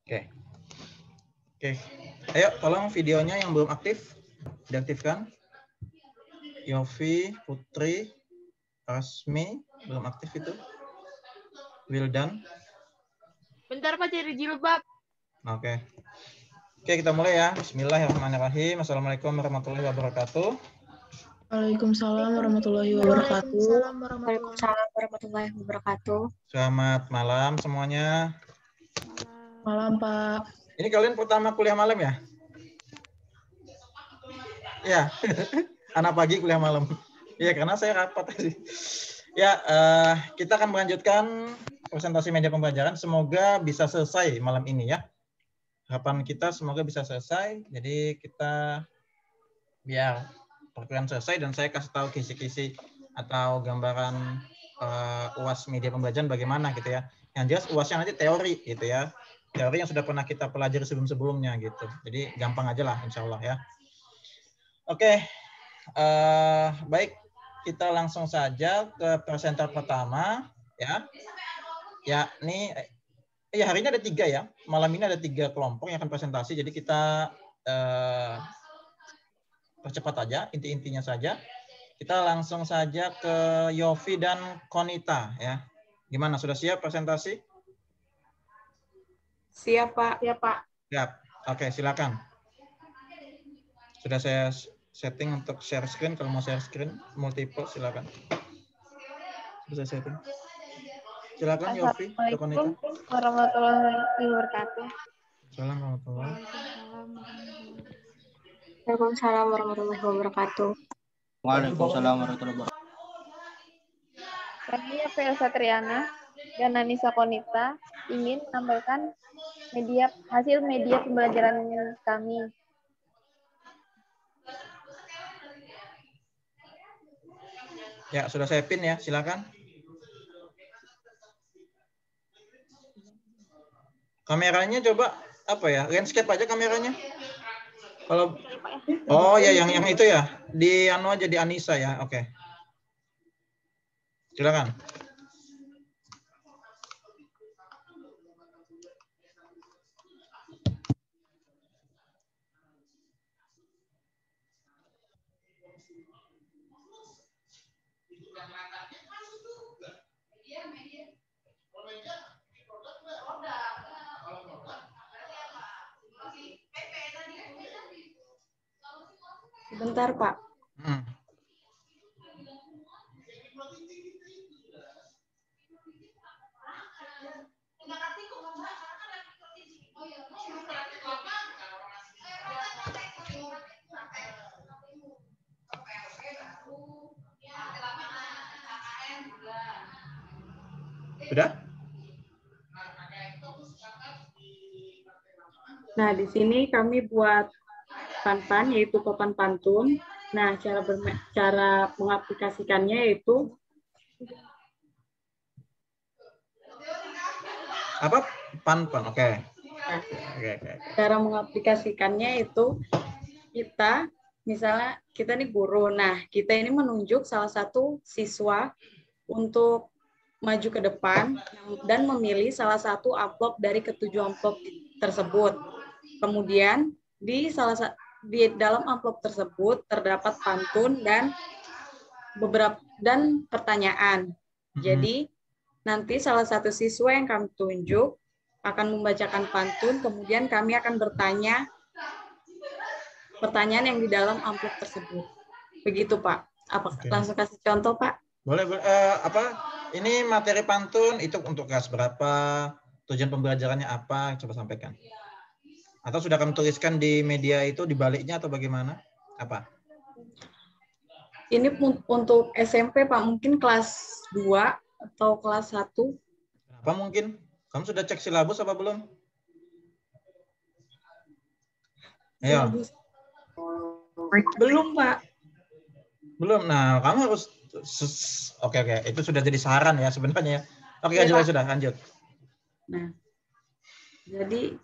Oke. Oke. Ayo, tolong videonya yang belum aktif diaktifkan. Yofi, Putri, Rasmi, belum aktif itu. Wildan. Bentar Pak, cari jilbab. Oke. Oke, kita mulai ya. Bismillahirrahmanirrahim. Assalamualaikum warahmatullahi wabarakatuh. Waalaikumsalam warahmatullahi wabarakatuh. Waalaikumsalam warahmatullahi wabarakatuh. Selamat malam semuanya. Malam, Pak. Ini kalian pertama kuliah malam ya? Ya, anak pagi kuliah malam. Iya, karena saya rapat tadi. Ya, kita akan melanjutkan presentasi media pembelajaran. Semoga bisa selesai malam ini ya. Harapan kita semoga bisa selesai. Jadi kita biar perkuliahan selesai dan saya kasih tahu kisi-kisi atau gambaran UAS media pembelajaran bagaimana gitu ya. Yang jelas UASnya nanti teori gitu ya. Teori yang sudah pernah kita pelajari sebelum-sebelumnya gitu. Jadi gampang aja lah insya Allah ya. Oke, baik, kita langsung saja ke presenter pertama ya. Ya, ini hari ini ada 3 ya. Malam ini ada 3 kelompok yang akan presentasi. Jadi kita percepat aja, inti-intinya saja. Kita langsung saja ke Yofi dan Konita ya. Gimana, sudah siap presentasi? Siap, Pak. Ya Pak. Siap. Oke, silakan. Sudah saya setting untuk share screen. Kalau mau share screen multiple silakan. Sudah saya setting. Silakan Yofi. Assalamualaikum warahmatullahi wabarakatuh. Assalamualaikum warahmatullahi. Waalaikumsalam warahmatullahi wabarakatuh. Waalaikumsalam warahmatullahi wabarakatuh. Kami Elsa Triana dan Anissa Konita ingin menambahkan hasil media pembelajaran kami. Ya, sudah saya pin ya, silakan. Kameranya coba apa ya? Landscape aja kameranya. Kalau oh ya yang itu ya. Di anu aja di Anissa ya. Oke. Silakan. Sebentar, Pak. Sudah? Nah, di sini kami buat panpan, yaitu papan pantun. Nah, cara mengaplikasikannya yaitu apa? Panpan. Oke. Nah, Oke. cara mengaplikasikannya itu misalnya kita nih guru. Nah, kita ini menunjuk salah satu siswa untuk maju ke depan dan memilih salah satu amplop dari ketujuh amplop tersebut. Kemudian di dalam amplop tersebut terdapat pantun dan pertanyaan. Jadi nanti salah satu siswa yang kami tunjuk akan membacakan pantun, kemudian kami akan bertanya pertanyaan yang di dalam amplop tersebut. Begitu, Pak. Langsung kasih contoh, Pak? Boleh. Ini materi pantun itu untuk kelas berapa? Tujuan pembelajarannya apa? Coba sampaikan. Atau sudah kamu tuliskan di media itu di baliknya atau bagaimana? Apa? Ini untuk SMP, Pak. Mungkin kelas 2 atau kelas 1. Kenapa mungkin? Kamu sudah cek silabus apa belum? Ayo. Belum, Pak. Belum. Nah, kamu harus Oke. Itu sudah jadi saran ya sebenarnya. Oke, Ya, sudah lanjut. Nah, jadi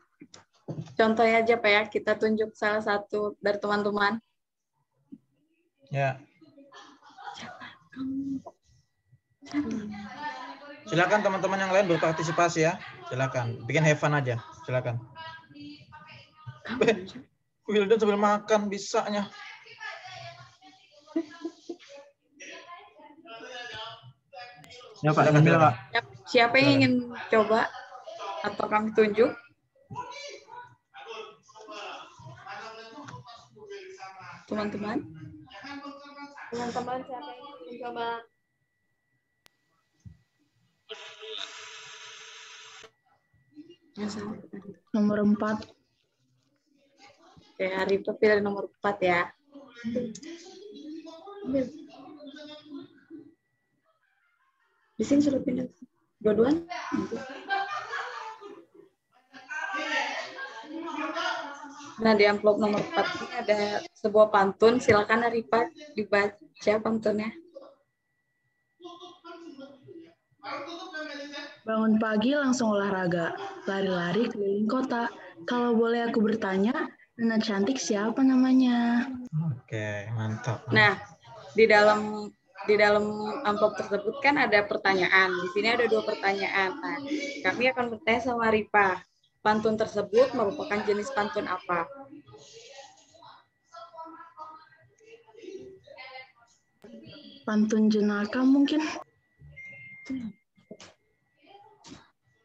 contohnya aja, Pak ya. Kita tunjuk salah satu dari teman-teman. Ya. Silakan teman-teman yang lain berpartisipasi ya. Silakan. Bikin have fun aja. Silakan. Wildan sambil makan bisanya. Ya Pak, Silakan, ini silakan. Pak. Siapa yang ingin coba atau kami tunjuk? Teman-teman. Teman-teman siapa yang ingin mencoba? Nomor 4. Oke, Arifah pilih nomor 4 ya. Di sini sudah pindah. Dua-duaan. Nah, di amplop nomor 4 ini ada sebuah pantun. Silakan Arifah dibaca pantunnya. Bangun pagi langsung olahraga, lari-lari keliling kota. Kalau boleh aku bertanya, anak cantik siapa namanya? Oke, mantap. Nah, di dalam amplop tersebut kan ada pertanyaan. Di sini ada 2 pertanyaan. Nah, kami akan bertanya sama Arifah. Pantun tersebut merupakan jenis pantun apa? Pantun jenaka mungkin?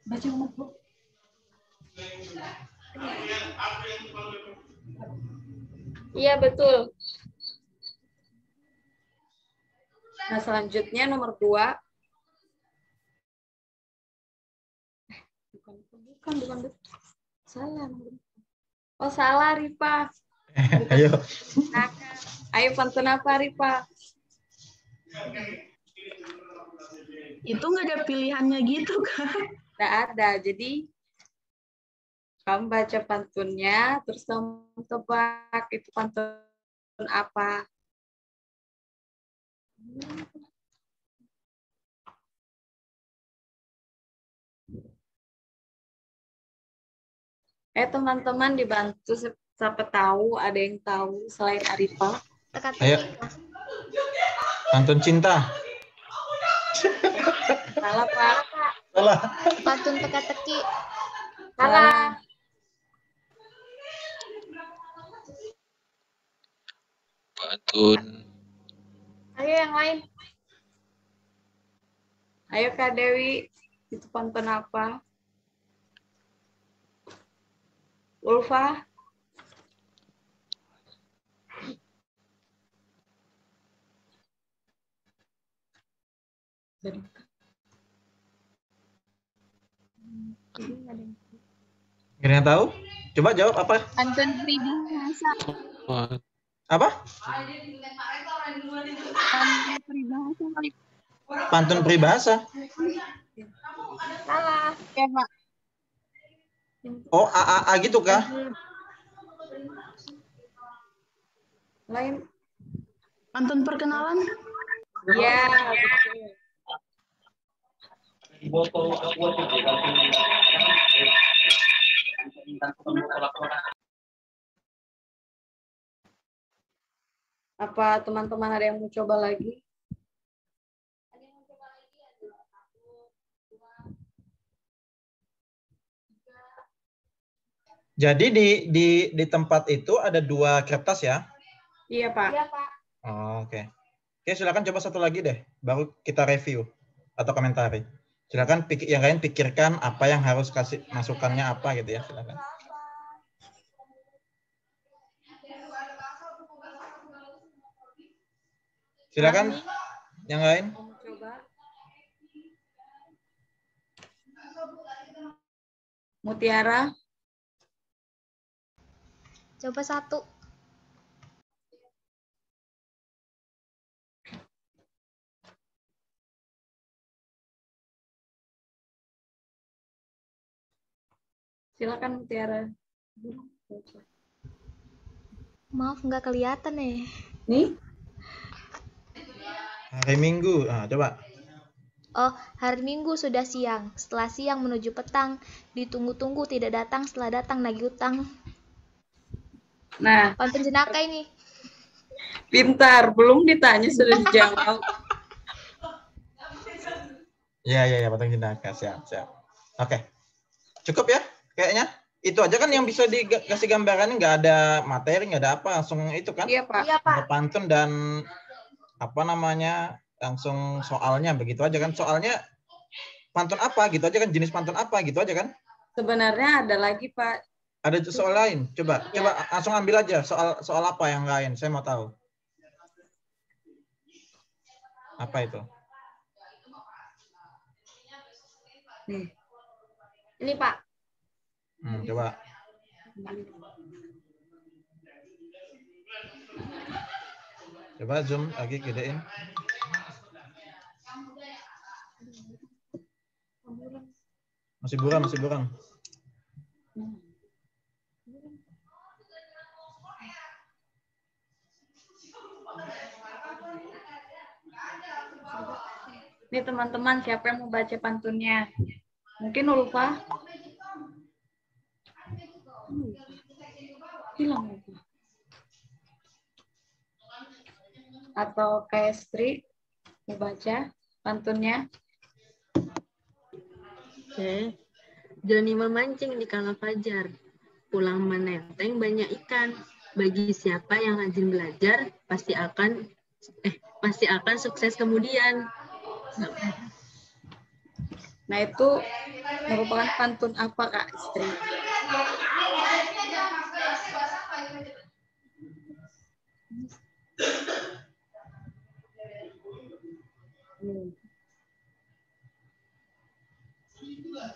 Baca nomor 2. Iya, betul. Nah, selanjutnya nomor 2. Bukan. Salah. Oh, salah, Rifah. Ayo. Ayo, pantun apa, Rifah? Itu nggak ada pilihannya gitu kan? Nggak ada. Jadi, kamu baca pantunnya, terus kamu tebak itu pantun apa. Teman-teman dibantu, siapa tahu, ada yang tahu selain Arifah. Ayo. Pantun cinta. Salah, Pak. Salah. Pantun teka-teki. Salah. Pantun. Ayo yang lain. Ayo Kak Dewi, itu pantun apa? Ulfa? Gak ada yang tahu? Coba jawab apa? Pantun peribahasa. Apa? Pantun peribahasa kali. Pantun peribahasa. Salah. Ya, Pak. Oh, AAA gitu kah? Lain? Pantun perkenalan? Iya. Apa teman-teman ada yang mau coba lagi? Jadi di tempat itu ada 2 kertas ya? Iya, Pak. Iya, Pak. Oh, oke. Oke, silakan coba satu lagi deh, baru kita review atau komentari. Silakan yang lain pikirkan apa yang harus kasih masukannya apa gitu ya, silakan. Silakan yang lain. Mau coba? Mutiara? Coba 1. Silakan Mutiara. Maaf, nggak kelihatan nih. Nih? Hari Minggu. Nah, coba. Oh, hari Minggu sudah siang. Setelah siang menuju petang. Ditunggu-tunggu tidak datang, setelah datang nagih utang. Nah, Pantun jenaka ini. pintar. Belum ditanya sudah dijawab. Ya, Batang Jenaka. Siap. Oke. Cukup ya kayaknya. Itu aja kan yang bisa dikasih gambarannya, nggak ada materi, nggak ada apa, langsung itu kan. Iya, Pak. Ada pantun dan apa namanya, langsung soalnya begitu aja kan. Soalnya pantun apa gitu aja kan, jenis pantun apa gitu aja kan. Sebenarnya ada lagi, Pak. Ada soal lain. Coba langsung ambil aja soal apa yang lain. Saya mau tahu. Apa itu? Nih. Ini Pak. Coba. Coba zoom lagi, gedein. Masih buram. Nih teman-teman, siapa yang mau baca pantunnya? Mungkin lupa. Hilang. Atau kayak Sri mau baca pantunnya? Oke. Joni memancing di kala fajar, pulang menenteng banyak ikan. Bagi siapa yang rajin belajar, pasti akan sukses kemudian. Nah, itu merupakan pantun apa, Kak Istri?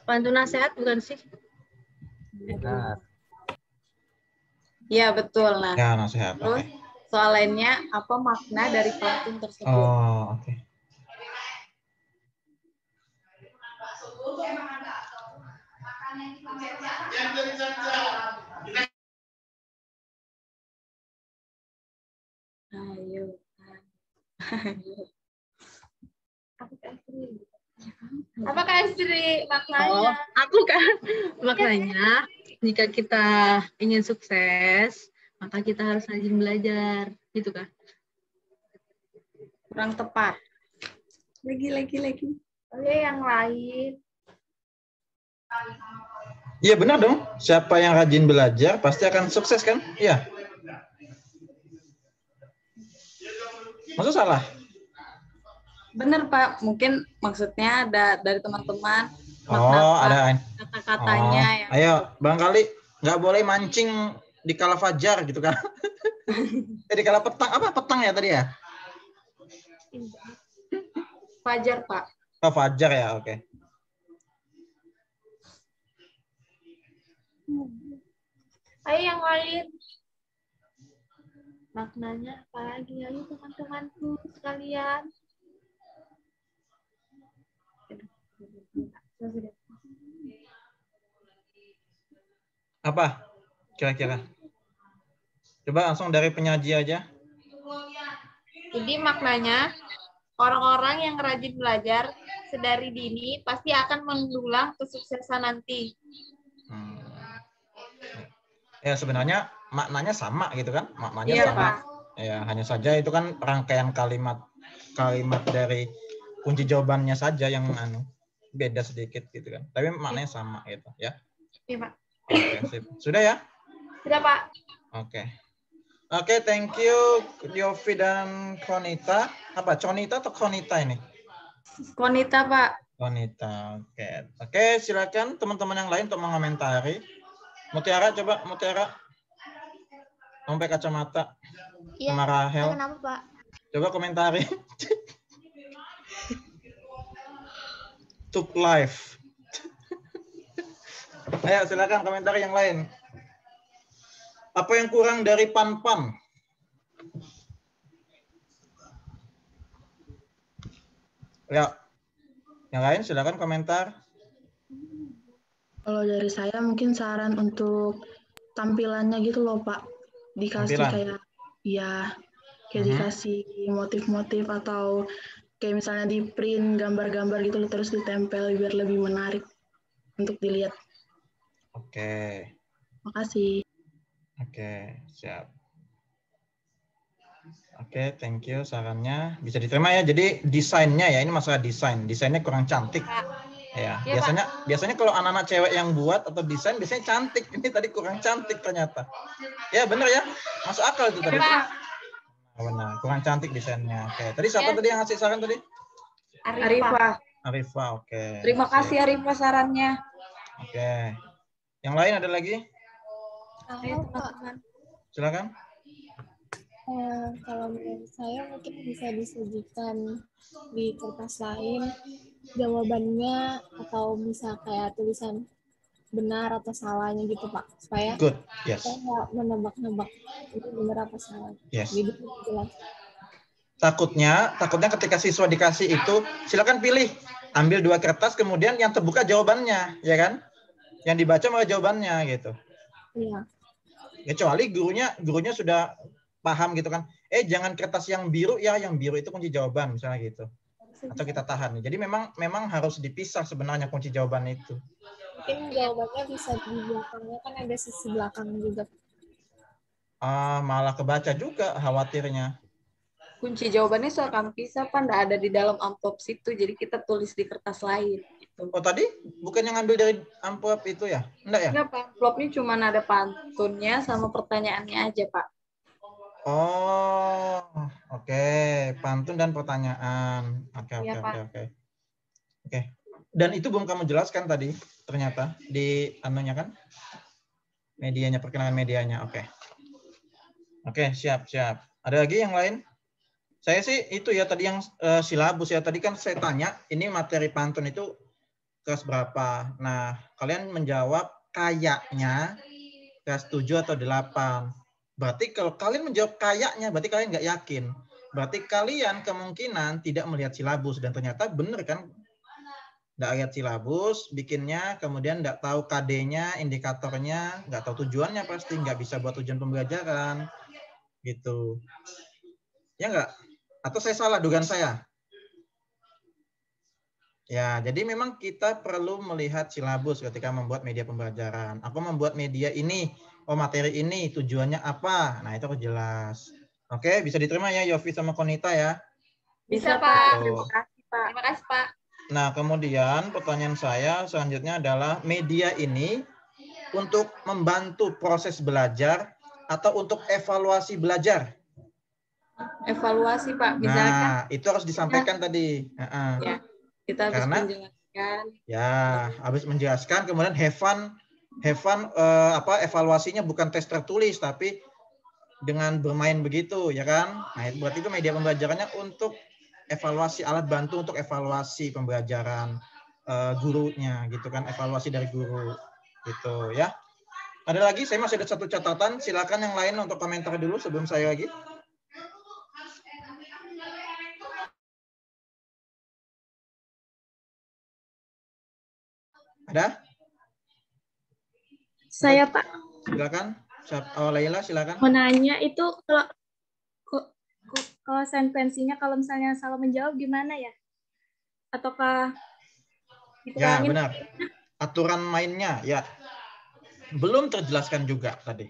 Pantun nasihat bukan sih? Benar. Iya, betul. Nah, Ya, nasihat. terus soal lainnya, apa makna dari pantun tersebut? Oh, oke. Ayo. Apakah Istri maknanya? Oh, aku kan maknanya jika kita ingin sukses, maka kita harus rajin belajar, gitu kan? Kurang tepat. Lagi. Oke, yang lain. Iya benar dong. Siapa yang rajin belajar pasti akan sukses kan? Iya. Masa salah? Benar, Pak. Mungkin maksudnya ada dari teman-teman. Oh, ada. Kata-katanya yang Ayo, barangkali nggak boleh mancing di kala fajar gitu kan? Di kala petang, apa petang ya tadi ya? fajar, Pak. Oh, fajar ya, oke. Ayo yang lain. Maknanya apa lagi? Ayo teman-temanku sekalian. Apa kira-kira? Coba langsung dari penyaji aja. Jadi maknanya, orang-orang yang rajin belajar sedari dini pasti akan mendulang kesuksesan nanti. Ya sebenarnya maknanya sama gitu kan? Maknanya Iya, sama. Pak. Ya hanya saja itu kan rangkaian kalimat dari kunci jawabannya saja yang beda sedikit gitu kan. Tapi maknanya sama gitu ya. Iya, Pak. Oke, sip. Sudah ya? Sudah, Pak. Oke, thank you Yofi dan Konita. Apa Conita atau Konita ini? Konita, Pak. Konita. Oke, silakan teman-teman yang lain untuk mengomentari. Mutiara, coba Mutiara. Sampai kacamata. Iya. Sama Rahel. Kenapa, Pak? Coba komentari. Took live. Ayo silakan komentari yang lain. Apa yang kurang dari Pan-Pan? Ya. Yang lain silakan komentar. Kalau dari saya mungkin saran untuk tampilannya gitu loh Pak. Dikasih Tampilan. kayak dikasih motif-motif atau kayak misalnya di print gambar-gambar gitu loh, terus ditempel biar lebih menarik untuk dilihat. Oke. Makasih. Oke, siap. Oke, thank you sarannya. Bisa diterima ya. Jadi desainnya ya, ini masalah desain. Desainnya kurang cantik. Ya, Iya, biasanya kalau anak-anak cewek yang buat atau desain biasanya cantik. Ini tadi kurang cantik ternyata. Ya, benar ya. Masuk akal itu tadi. Oh, benar, kurang cantik desainnya. Oke, tadi siapa tadi yang ngasih saran tadi? Arifah. Arifah, oke. Terima kasih Arifah sarannya. Oke. Yang lain ada lagi? Ayo teman-teman. Silakan. Kalau menurut saya mungkin bisa disajikan di kertas lain jawabannya atau bisa kayak tulisan benar atau salahnya gitu Pak, supaya Good, yes. saya nggak menebak-nebak itu benar apa salah. Yes. Jadi jelas. Takutnya ketika siswa dikasih itu, silakan pilih, ambil 2 kertas, kemudian yang terbuka jawabannya, ya kan? Yang dibaca malah jawabannya gitu. Iya. Kecuali gurunya sudah paham gitu kan. Jangan kertas yang biru ya, yang biru itu kunci jawaban misalnya gitu. Atau kita tahan. Jadi memang harus dipisah sebenarnya kunci jawaban itu. Mungkin jawabannya bisa di belakangnya, kan ada sisi belakang juga. Malah kebaca juga khawatirnya. Kunci jawabannya soal pisah Pak, nggak ada di dalam amplop situ, jadi kita tulis di kertas lain. Gitu. Oh tadi bukannya ngambil dari amplop itu ya? Enggak ya? Enggak Pak, amplopnya cuma ada pantunnya sama pertanyaannya aja Pak. Oh, oke. Pantun dan pertanyaan. Oke. Dan itu belum kamu jelaskan tadi, ternyata di anunya kan? Medianya, perkenalan medianya. Oke, siap. Ada lagi yang lain? Saya sih itu ya tadi yang silabus ya. Tadi kan saya tanya, ini materi pantun itu kelas berapa? Nah, kalian menjawab kayaknya kelas 7 atau 8. Berarti kalau kalian menjawab kayaknya, berarti kalian nggak yakin. Berarti kalian kemungkinan tidak melihat silabus. Dan ternyata benar kan? Nggak lihat silabus, bikinnya, kemudian nggak tahu KD-nya, indikatornya, nggak tahu tujuannya pasti, nggak bisa buat tujuan pembelajaran. Gitu. Ya nggak? Atau saya salah dugaan saya? Ya, jadi memang kita perlu melihat silabus ketika membuat media pembelajaran. Aku membuat media ini, materi ini tujuannya apa? Nah, itu harus jelas. Oke, bisa diterima ya Yofi sama Konita ya? Bisa Pak. Terima kasih Pak. Terima kasih Pak. Nah, kemudian pertanyaan saya selanjutnya adalah media ini untuk membantu proses belajar atau untuk evaluasi belajar? Evaluasi Pak, misalkan. Nah, itu harus disampaikan tadi. Ya. Kita harus menjelaskan. Ya, habis menjelaskan, kemudian have fun evaluasinya bukan tes tertulis, tapi dengan bermain begitu, ya kan? Nah, berarti itu media pembelajarannya untuk evaluasi, alat bantu untuk evaluasi pembelajaran gurunya, gitu kan? Evaluasi dari guru, gitu ya. Ada lagi? Saya masih ada 1 catatan. Silakan yang lain untuk komentar dulu sebelum saya lagi. Ada? Saya Pak. Silakan. Laila silakan. Mau nanya itu kalau sentensinya kalau misalnya salah menjawab gimana ya? Ataukah ya benar. Aturan mainnya ya belum terjelaskan juga tadi.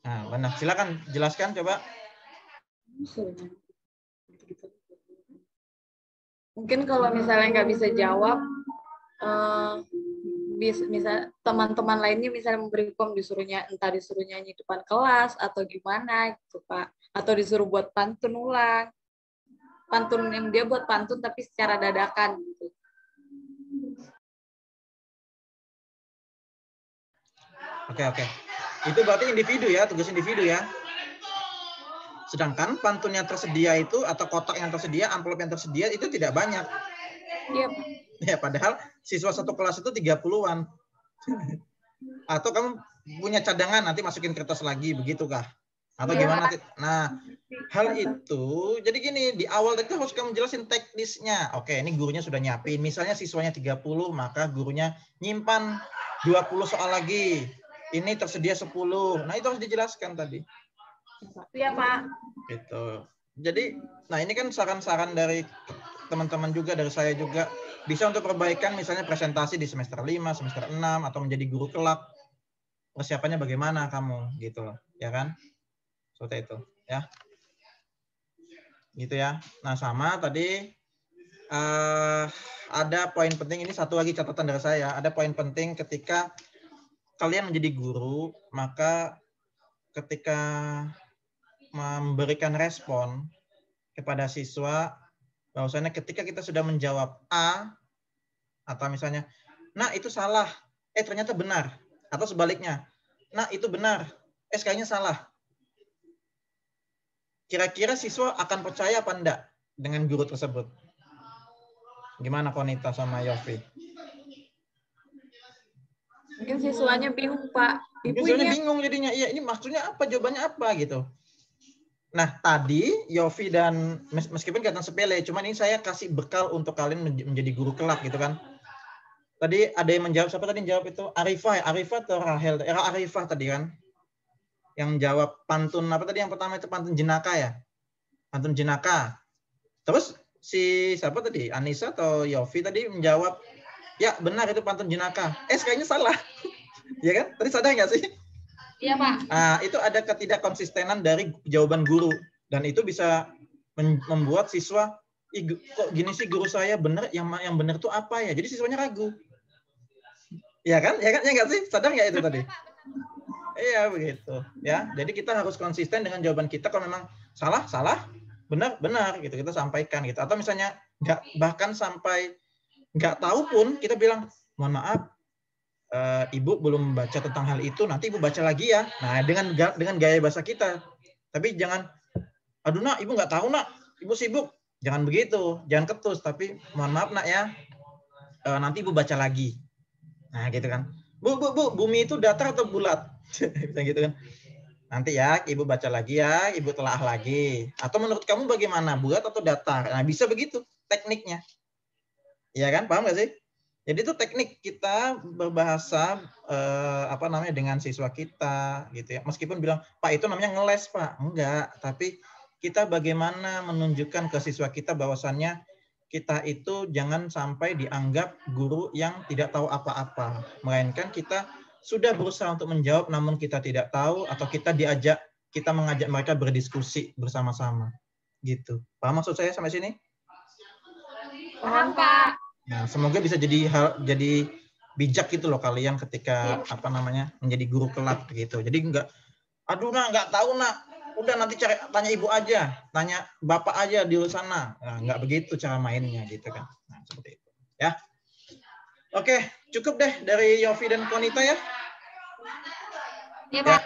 Nah, benar. Silakan jelaskan coba. Mungkin kalau misalnya nggak bisa jawab, bisa teman-teman lainnya misalnya memberi disuruhnya nyanyi depan kelas atau gimana gitu Pak, atau disuruh buat pantun ulang, pantun yang dia buat pantun tapi secara dadakan gitu. Oke. Itu berarti individu ya, tugas individu ya. Sedangkan pantun yang tersedia itu atau kotak yang tersedia, amplop yang tersedia itu tidak banyak. Iya Pak. Ya, padahal siswa satu kelas itu 30-an. Atau kamu punya cadangan nanti masukin kertas lagi, begitukah? Atau gimana? Nah, hal itu, jadi gini, di awal itu harus kamu jelasin teknisnya. Oke, ini gurunya sudah nyiapin. Misalnya siswanya 30, maka gurunya nyimpan 20 soal lagi. Ini tersedia 10. Nah, itu harus dijelaskan tadi. Iya Pak. Gitu. Jadi, nah ini kan saran-saran dari teman-teman juga, dari saya juga. Bisa untuk perbaikan misalnya presentasi di semester 5, semester 6, atau menjadi guru kelak. Persiapannya bagaimana kamu, gitu loh. Ya kan? Seperti itu. Ya. Gitu ya. Nah, sama tadi ada poin penting, ini satu lagi catatan dari saya. Ada poin penting ketika kalian menjadi guru, maka ketika memberikan respon kepada siswa, bahwasanya ketika kita sudah menjawab A, atau misalnya, nah itu salah, ternyata benar. Atau sebaliknya, nah itu benar, kayaknya salah. Kira-kira siswa akan percaya apa enggak dengan guru tersebut? Gimana Konita sama Yofi? Mungkin siswanya bingung, Pak. Mungkin Ibu siswanya ini bingung jadinya, iya ini maksudnya apa, jawabannya apa gitu. Nah, tadi Yofi dan meskipun kelihatan sepele, cuman ini saya kasih bekal untuk kalian menjadi guru kelak gitu kan. Tadi ada yang menjawab, siapa tadi yang jawab itu? Arifah atau Rahel? Arifah tadi kan. Yang jawab pantun apa tadi yang pertama itu, pantun jenaka ya? Pantun jenaka. Terus si siapa tadi? Anissa atau Yofi tadi menjawab, ya benar itu pantun jenaka. Kayaknya salah. Ya kan? Tadi sadar nggak sih? Iya, Pak. Nah, itu ada ketidakkonsistenan dari jawaban guru. Dan itu bisa membuat siswa, kok gini sih guru saya benar, yang benar itu apa ya? Jadi siswanya ragu. Ya kan? Ya nggak sih? Sadar nggak itu tadi? Iya begitu ya. Jadi kita harus konsisten dengan jawaban kita. Kalau memang salah, benar gitu kita sampaikan gitu. Atau misalnya bahkan sampai nggak tahu pun kita bilang, mohon maaf, ibu belum baca tentang hal itu. Nanti ibu baca lagi ya. Nah dengan gaya bahasa kita. Tapi jangan, aduh nak, ibu nggak tahu nak, ibu sibuk. Jangan begitu, jangan ketus. Tapi mohon maaf nak ya, nanti ibu baca lagi. Nah gitu kan. Bu, bumi itu datar atau bulat? Bisa gitu kan. Nanti ya, ibu baca lagi ya, ibu telaah lagi. Atau menurut kamu bagaimana, bulat atau datar? Nah, bisa begitu tekniknya. Iya kan, paham nggak sih? Jadi itu teknik kita berbahasa dengan siswa kita gitu ya. Meskipun bilang, Pak itu namanya ngeles, Pak. Enggak, tapi kita bagaimana menunjukkan ke siswa kita bahwasannya kita itu jangan sampai dianggap guru yang tidak tahu apa-apa. Melainkan kita sudah berusaha untuk menjawab namun kita tidak tahu, atau kita mengajak mereka berdiskusi bersama-sama. Gitu. Paham maksud saya sampai sini? Paham, Pak. Nah, semoga bisa jadi bijak gitu loh kalian ketika menjadi guru kelak gitu. Jadi aduh nak, nggak tahu nak. Udah nanti tanya ibu aja, tanya bapak aja di sana. Nah, nggak begitu cara mainnya gitu kan. Nah, seperti itu. Ya. Oke, cukup deh dari Yofi dan Konita ya. Iya, Pak.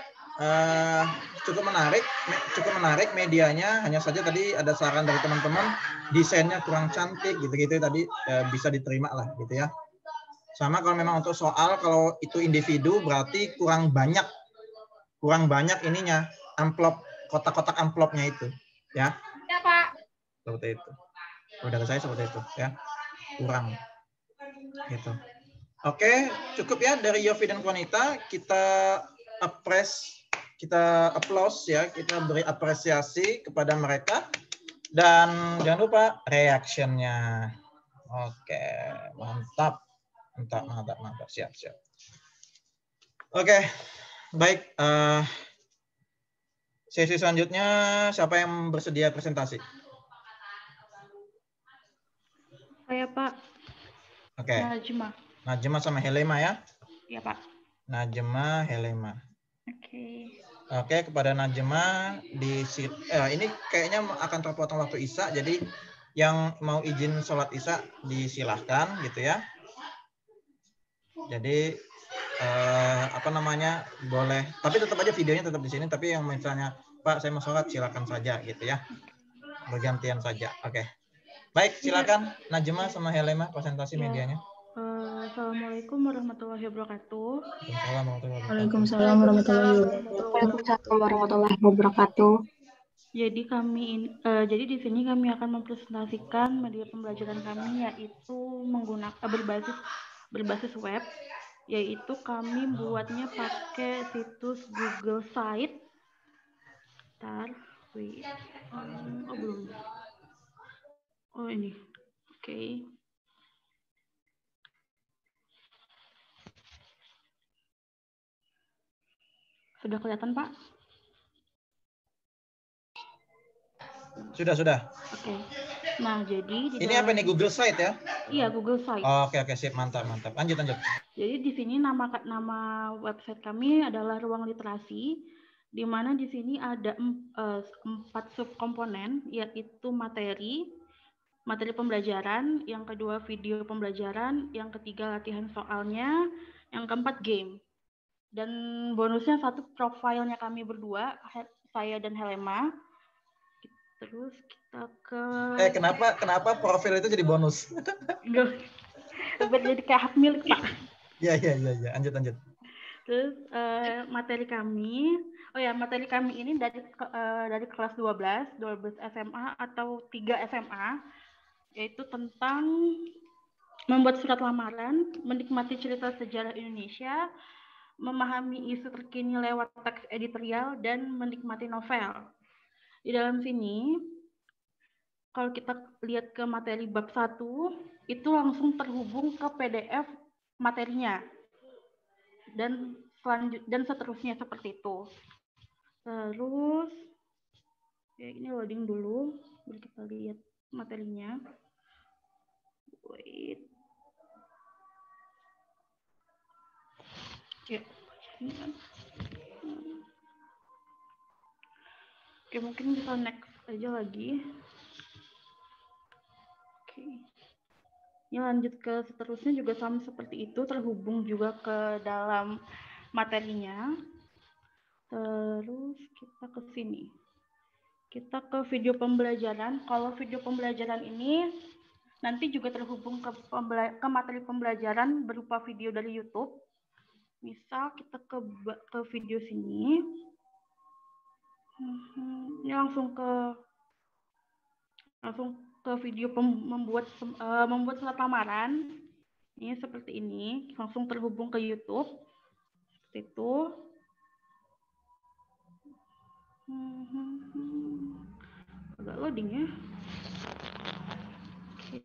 Cukup menarik medianya. Hanya saja tadi ada saran dari teman-teman, desainnya kurang cantik gitu-gitu tadi, bisa diterima lah gitu ya. Sama kalau memang untuk soal, kalau itu individu berarti kurang banyak ininya, amplop, kotak-kotak amplopnya itu ya. Iya, Pak. Seperti itu. Kalau dari saya seperti itu ya. Kurang gitu. Oke, cukup ya dari Yofi dan Konita. Kita applause ya, kita beri apresiasi kepada mereka, dan jangan lupa reaction-nya. Oke, mantap, siap. Oke, baik. Sesi selanjutnya siapa yang bersedia presentasi? Saya, Pak. Oke. Najma sama Helema ya? Iya, Pak. Najma, Helema. Oke, kepada Najma ini kayaknya akan terpotong waktu Isya, jadi yang mau izin sholat Isya disilahkan gitu ya. Jadi boleh, tapi tetap aja videonya tetap di sini, tapi yang misalnya Pak saya mau sholat silakan saja gitu ya. Bergantian saja. Oke. Baik, silakan Najma sama Helema presentasi medianya. Assalamualaikum warahmatullahi wabarakatuh. Waalaikumsalam warahmatullahi wabarakatuh. Jadi di sini kami akan mempresentasikan media pembelajaran kami, yaitu menggunakan berbasis web, yaitu kami buatnya pakai situs Google Site. Ini. Oke. Sudah kelihatan, Pak? Sudah. Oke. Nah, jadi di Ini apa nih, Google Site ya? Iya, Google Site. Oke, sip, mantap. Lanjut. Jadi di sini nama website kami adalah Ruang Literasi, di mana di sini ada 4 subkomponen, yaitu materi pembelajaran, yang kedua video pembelajaran, yang ketiga latihan soalnya, yang keempat game. Dan bonusnya 1 profilnya kami berdua, saya dan Helema. Terus kita ke... Kenapa profil itu jadi bonus? Jadi kayak hak milik, Pak. Iya. Lanjut. Terus materi kami ini dari kelas 12 SMA atau 3 SMA, yaitu tentang membuat surat lamaran, menikmati cerita sejarah Indonesia, memahami isu terkini lewat teks editorial, dan menikmati novel. Di dalam sini, kalau kita lihat ke materi bab 1, itu langsung terhubung ke PDF materinya. Dan seterusnya seperti itu. Terus, ini loading dulu, biar kita lihat materinya. Wait. Ya. Oke, mungkin bisa next aja lagi. Oke. Ini lanjut ke seterusnya juga sama seperti itu, terhubung juga ke dalam materinya. Terus kita ke sini. Kita ke video pembelajaran. Kalau video pembelajaran ini nanti juga terhubung ke materi pembelajaran berupa video dari YouTube. Misal kita ke video sini. Ini langsung ke video membuat surat lamaran. Ini seperti ini, langsung terhubung ke YouTube. Seperti itu. Agak loading ya. Oke.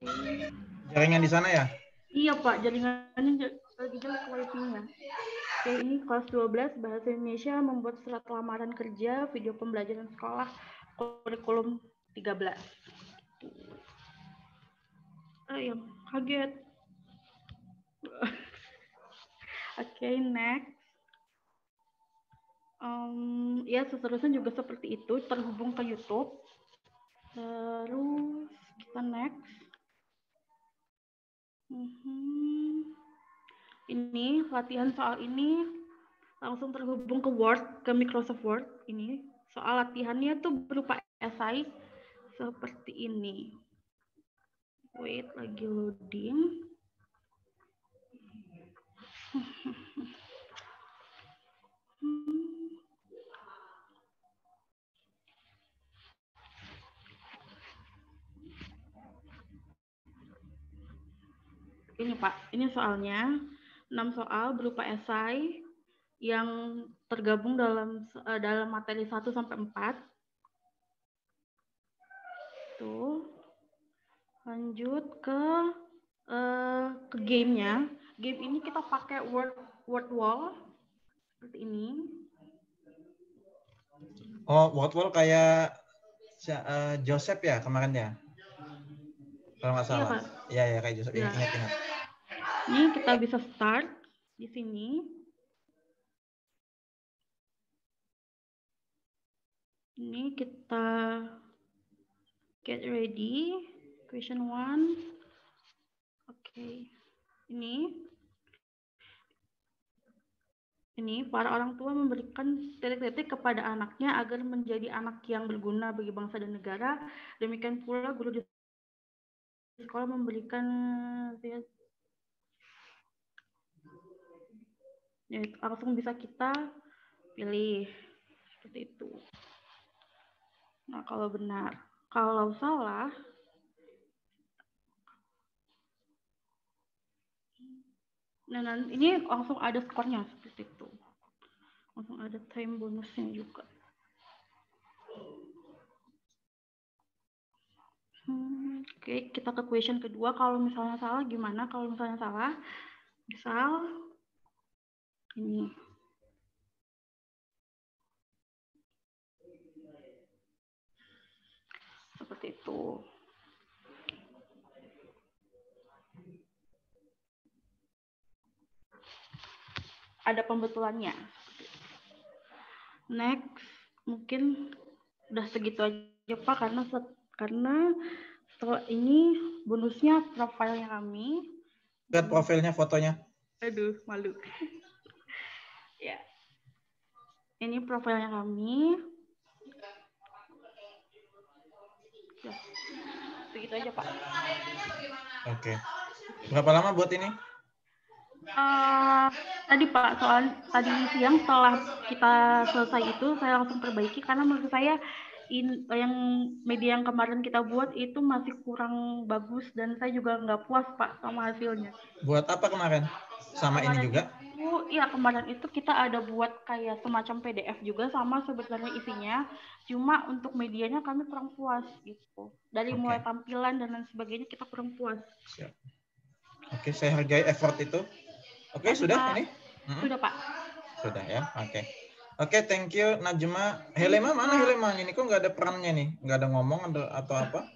Jaringan di sana ya? Iya, Pak, jaringannya lagi jelek wifi-nya. Oke, ini kelas 12 Bahasa Indonesia membuat surat lamaran kerja, video pembelajaran sekolah, kurikulum 13. Yang kaget. Oke, next. Ya, seterusnya juga seperti itu, terhubung ke YouTube. Terus kita next. Ini latihan soal ini langsung terhubung ke Word, ke Microsoft Word. Ini soal latihannya tuh berupa esai seperti ini. Wait, lagi loading. Ini Pak, ini soalnya 6 soal berupa esai yang tergabung dalam materi 1 sampai 4. Tuh. Lanjut ke game-nya. Game ini kita pakai word wall seperti ini. Oh, word wall kayak Joseph ya kemarin ya? Kalau nggak salah. Iya, kayak Joseph. Ya. Ingat. Ini kita bisa start di sini. Ini kita get ready. Question 1. Oke. Ini para orang tua memberikan titik-titik kepada anaknya agar menjadi anak yang berguna bagi bangsa dan negara. Demikian pula guru di sekolah memberikan ya, langsung bisa kita pilih seperti itu. Nah, kalau benar, kalau salah, nah ini langsung ada skornya seperti itu. Langsung ada time bonusnya juga. Oke, kita ke question kedua. Kalau misalnya salah gimana? Kalau misalnya salah, misal ini. gitu. Ada pembetulannya. Next, mungkin udah segitu aja Pak, karena setelah ini bonusnya profilnya kami. Lihat profilnya, fotonya. Aduh, malu. Ya, ini profilnya kami. Ya, segitu aja Pak. Oke. Berapa lama buat ini? Tadi Pak, soal tadi siang setelah kita selesai itu saya langsung perbaiki karena menurut saya yang media yang kemarin kita buat itu masih kurang bagus dan saya juga nggak puas Pak sama hasilnya. Buat apa kemarin? Sama kemarin ini juga? Iya, kemarin itu kita ada buat kayak semacam PDF juga sama sebenarnya isinya, cuma untuk medianya kami kurang puas gitu. Dari mulai tampilan dan lain sebagainya kita kurang puas. Siap. Oke, saya hargai effort itu. Oke, sudah Pak. ini? Sudah Pak. Sudah ya, oke, thank you Najma. Helema mana Helema? Ini kok nggak ada perannya nih? Nggak ada ngomong atau apa?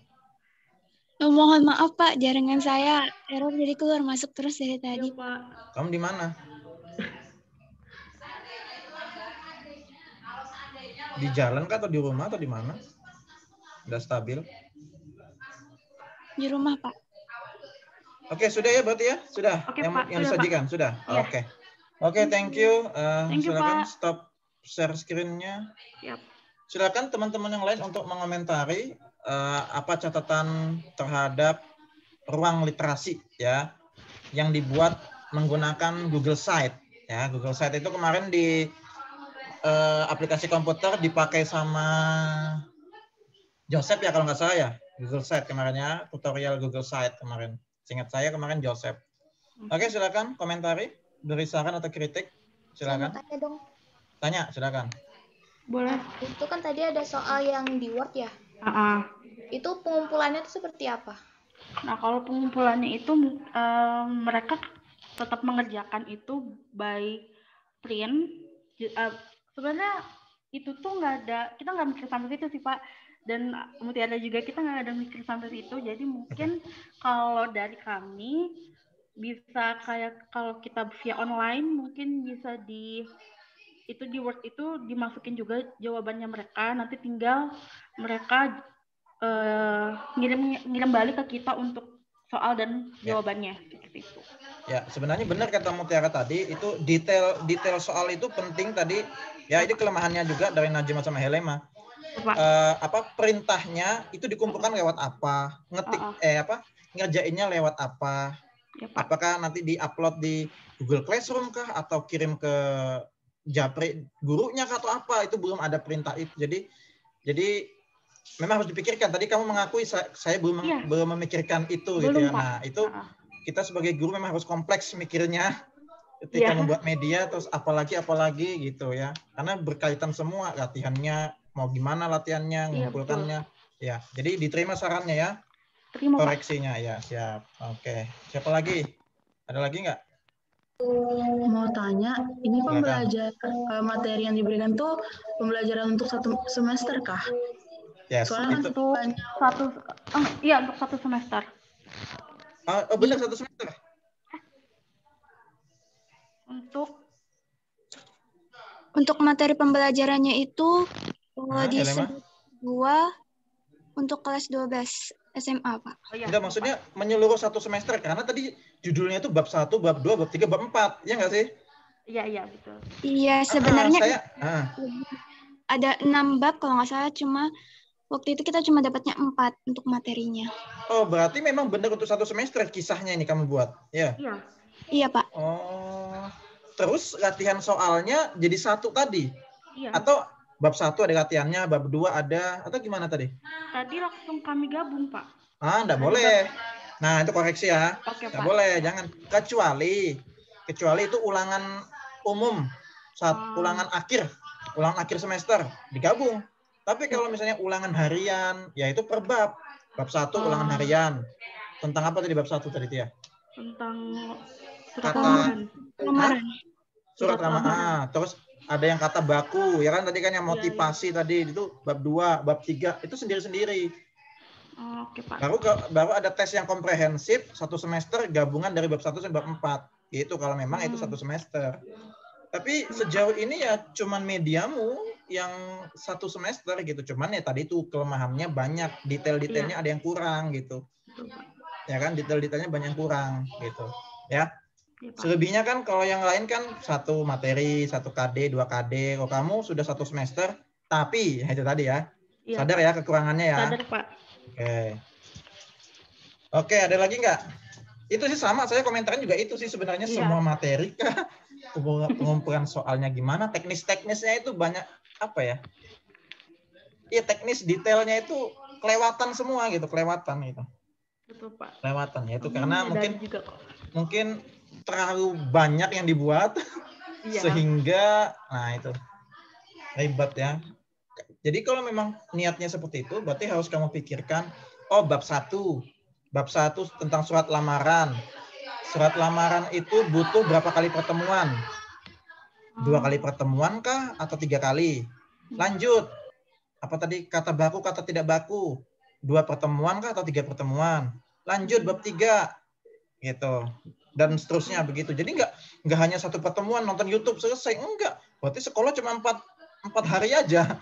Oh, mohon maaf Pak, jaringan saya error jadi keluar masuk terus dari tadi. Pak. Kamu di mana? Di jalan kah atau di rumah atau di mana? Udah stabil? Di rumah Pak. Oke, sudah ya berarti ya? Sudah? Oke, yang Pak, disajikan? Sudah? Ya. Oke, thank you. Thank you, silakan Pak. stop share screen-nya. Yep. Silakan teman-teman yang lain untuk mengomentari apa catatan terhadap ruang literasi ya yang dibuat menggunakan Google Site. Ya, Google Site itu kemarin di aplikasi komputer dipakai sama Joseph ya kalau nggak salah ya. Google Site kemarin ya, tutorial Google Site kemarin. Seingat saya kemarin Joseph. Oke, silakan komentari, beri saran atau kritik. Silakan. Tanya dong. Tanya, silakan. Boleh. Itu kan tadi ada soal yang di Word ya. Itu pengumpulannya itu seperti apa? Nah, kalau pengumpulannya itu mereka tetap mengerjakan itu by print. Sebenarnya itu tuh kita nggak mikir sampai situ sih Pak. Dan Mutiara juga kita nggak ada mikir sampai situ. Jadi mungkin kalau dari kami bisa kayak kalau kita via online mungkin bisa di Word itu dimasukin juga jawabannya mereka. Nanti tinggal mereka ngirim balik ke kita untuk soal dan jawabannya seperti itu. Ya, sebenarnya benar kata Mutiara tadi, itu detail soal itu penting tadi. Ya, ini kelemahannya juga dari Najma sama Helema. Perintahnya itu dikumpulkan lewat apa? Ngerjainnya lewat apa? Ya, apakah nanti di-upload di Google Classroom kah atau kirim ke Japri gurunya kah atau apa? Itu belum ada perintah itu. Jadi memang harus dipikirkan. Tadi kamu mengakui saya belum memikirkan itu gitu ya. Nah, itu kita sebagai guru memang harus kompleks mikirnya ketika membuat media, terus apalagi gitu ya. Karena berkaitan semua latihannya, mau gimana latihannya, mengumpulkannya. Ya, jadi diterima sarannya ya. Terima, koreksinya Pak. Ya, siap. Oke. Siapa lagi? Ada lagi nggak? Mau tanya, ini pembelajaran materi yang diberikan tuh pembelajaran untuk 1 semester kah? Yes, soalnya itu. Untuk 1 semester. Oh, benar 1 semester. Untuk materi pembelajarannya itu di 2 untuk kelas 12 SMA, Pak. Enggak, maksudnya menyeluruh 1 semester karena tadi judulnya itu bab 1, bab 2, bab 3, bab 4. Iya nggak sih? Iya, betul. Iya, sebenarnya ada 6 bab kalau nggak salah, cuma waktu itu kita cuma dapatnya 4 untuk materinya. Oh, berarti memang benar untuk 1 semester kisahnya ini kamu buat, ya? Iya. Iya, Pak. Oh, terus latihan soalnya jadi 1 tadi? Iya. Atau bab 1 ada latihannya, bab 2 ada, atau gimana tadi? Tadi langsung kami gabung, Pak. Enggak boleh. Nah, itu koreksi ya. Oke, Enggak Pak. boleh, jangan. Kecuali itu ulangan umum, ulangan akhir semester, digabung. Tapi kalau misalnya ulangan harian, ya itu per bab. Bab 1 ulangan harian. Tentang apa tadi bab 1 tadi, Tia? Tentang surat lamaran. Surat lamaran. Terus ada yang kata baku, ya kan tadi kan yang motivasi tadi itu bab 2, bab 3 itu sendiri-sendiri. Oke, Pak. Baru ada tes yang komprehensif 1 semester gabungan dari bab 1 sampai bab 4. Gitu kalau memang itu 1 semester. Tapi sejauh ini ya cuman mediamu yang 1 semester gitu. Cuman ya tadi itu kelemahannya banyak, detail-detailnya ada yang kurang gitu. Ya kan, detail-detailnya banyak yang kurang gitu. Ya. Selebihnya kan kalau yang lain kan 1 materi, 1 KD, 2 KD. Kalau kamu sudah 1 semester, tapi itu tadi ya. Sadar ya kekurangannya ya. Sadar, Pak. Oke, ada lagi nggak? Itu sih sama, saya komentarnya juga itu sih sebenarnya semua materi kah? Pengumpulan soalnya gimana, teknis-teknisnya itu banyak apa ya? Iya, teknis detailnya itu kelewatan semua gitu, kelewatan gitu. Betul, Pak. Kelewatan ya itu karena mungkin terlalu banyak yang dibuat sehingga nah itu ribet ya. Jadi kalau memang niatnya seperti itu berarti harus kamu pikirkan bab 1 tentang surat lamaran. Surat lamaran itu butuh berapa kali pertemuan? 2 kali pertemuan kah atau 3 kali? Lanjut. Apa tadi kata baku, kata tidak baku? 2 pertemuan kah atau 3 pertemuan? Lanjut bab 3. Gitu. Dan seterusnya begitu. Jadi enggak hanya 1 pertemuan nonton YouTube selesai, enggak. Berarti sekolah cuma 4 hari aja.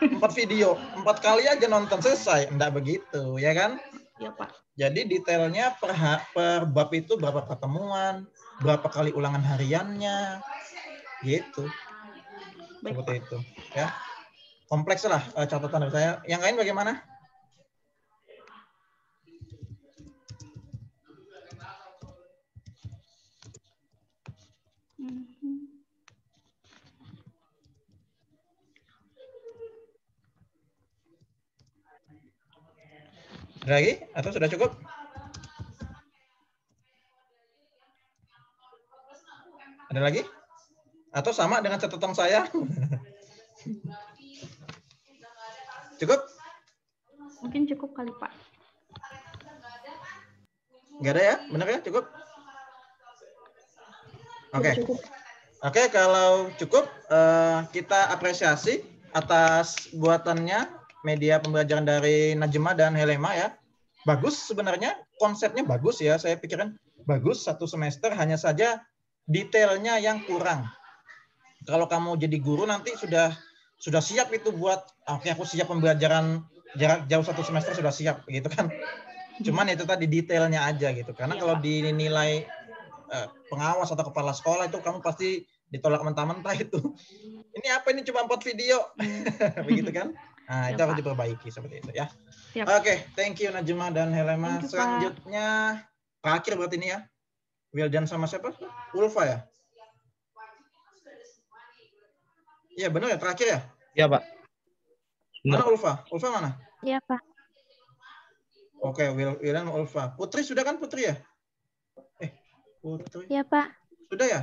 4 video, 4 kali aja nonton selesai. Enggak begitu, ya kan? Iya, Pak. Jadi detailnya per bab itu berapa pertemuan, berapa kali ulangan hariannya, gitu. Seperti itu, ya. Kompleks lah catatan dari saya. Yang lain bagaimana? Ada lagi? Atau sudah cukup? Ada lagi? Atau sama dengan catatan saya? Cukup? Mungkin cukup kali, Pak. Nggak ada ya? Benar ya? Cukup? Oke. Oke, kalau cukup, kita apresiasi atas buatannya media pembelajaran dari Najma dan Helema ya. Bagus sebenarnya, konsepnya bagus ya. Saya pikirin bagus 1 semester, hanya saja detailnya yang kurang. Kalau kamu jadi guru nanti sudah siap itu buat, oke aku siap pembelajaran jarak jauh 1 semester sudah siap gitu kan. Cuman itu tadi detailnya aja gitu. Karena kalau dinilai pengawas atau kepala sekolah itu kamu pasti ditolak mentah-mentah itu. Ini apa ini cuma 4 video. Begitu kan? Nah, itu harus diperbaiki seperti itu ya. Oke, thank you Najma dan Helema. Selanjutnya terakhir berarti ini ya. Wildan sama siapa? Ulfa ya? Iya benar ya, terakhir ya? Iya, Pak. Mana Ulfa? Ulfa mana? Iya, Pak. Oke, Wildan sama Ulfa. Putri sudah kan Putri ya? Putri. Iya, Pak. Sudah ya?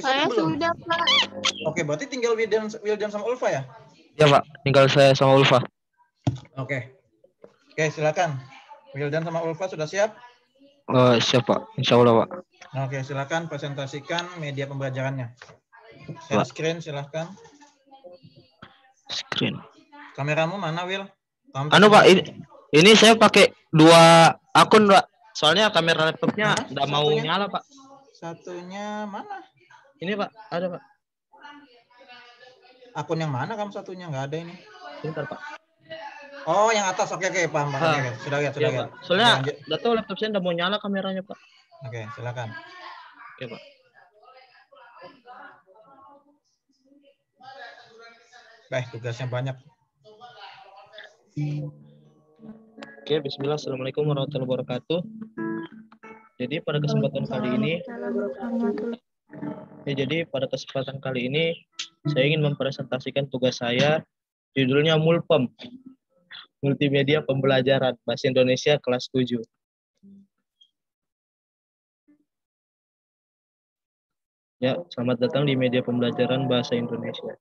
Saya sudah, Pak. Oke, berarti tinggal Wildan sama Ulfa ya? Iya, Pak. Tinggal saya sama Ulfa. Oke, silakan. Wildan sama Ulfa sudah siap? Siap, Pak. Insya Allah, Pak. Oke, silakan presentasikan media pembelajarannya. Share screen, silakan. Screen. Kameramu mana, Will? Pak, ini saya pakai 2 akun, Pak. Soalnya kamera laptopnya nggak mau nyala, Pak. Satunya mana? Ini, Pak. Ada, Pak. Akun yang mana kamu satunya? Nggak ada ini. Bentar, Pak. Oh, yang atas. Oke, paham. Oke. Sudah lihat. Soalnya nggak tahu laptop saya nggak mau nyala kameranya, Pak. Oke, silakan. Oke, Pak. Baik, tugasnya banyak. Oke, bismillah. Assalamualaikum warahmatullahi wabarakatuh. Jadi pada kesempatan kali ini, saya ingin mempresentasikan tugas saya, judulnya Mulpem, Multimedia Pembelajaran Bahasa Indonesia kelas 7. Ya, selamat datang di media pembelajaran Bahasa Indonesia.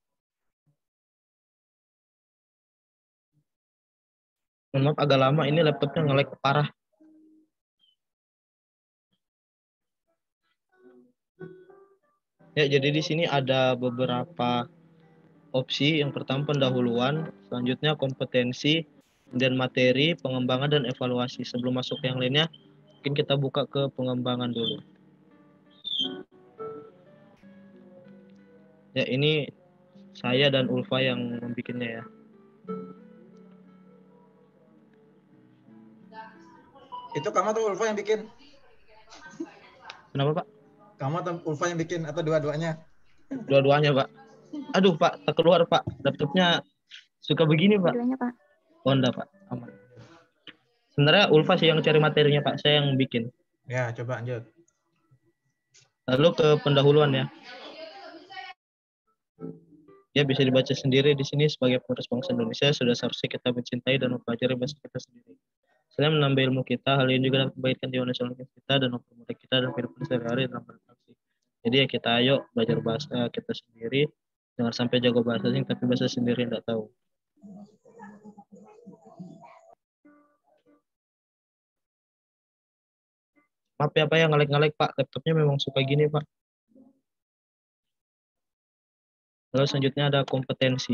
Maaf agak lama, ini laptopnya nge-lag parah. Ya, jadi di sini ada beberapa opsi. Yang pertama pendahuluan, selanjutnya kompetensi, Kemudian materi, pengembangan, dan evaluasi. Sebelum masuk ke yang lainnya, mungkin kita buka ke pengembangan dulu. Ya, ini saya dan Ulfa yang membikinnya ya. Itu kamu atau Ulfa yang bikin? Kenapa, Pak? Kamu atau Ulfa yang bikin atau dua-duanya? Dua-duanya, Pak. Aduh, Pak, tak keluar, Pak. Laptopnya suka begini, Pak. Dua-duanya, Pak. Oh, enggak, Pak. Aman. Sebenarnya Ulfa sih yang cari materinya, Pak. Saya yang bikin. Ya, coba lanjut. Lalu ke pendahuluan ya. Ya, bisa dibaca sendiri di sini. Sebagai penerus bangsa Indonesia, sudah seharusnya kita mencintai dan mempelajari bahasa kita sendiri. Selain menambah ilmu kita, hal ini juga dapat membaikkan jiwa nasional kita dan mempermudah kita dalam kehidupan sehari-hari dalam berinteraksi. Jadi ya kita ayo belajar bahasa kita sendiri. Jangan sampai jago bahasa asing tapi bahasa sendiri tidak tahu. Maaf ya Pak, yang ngelek-ngelek Pak. Laptopnya memang suka gini Pak. Lalu selanjutnya ada kompetensi.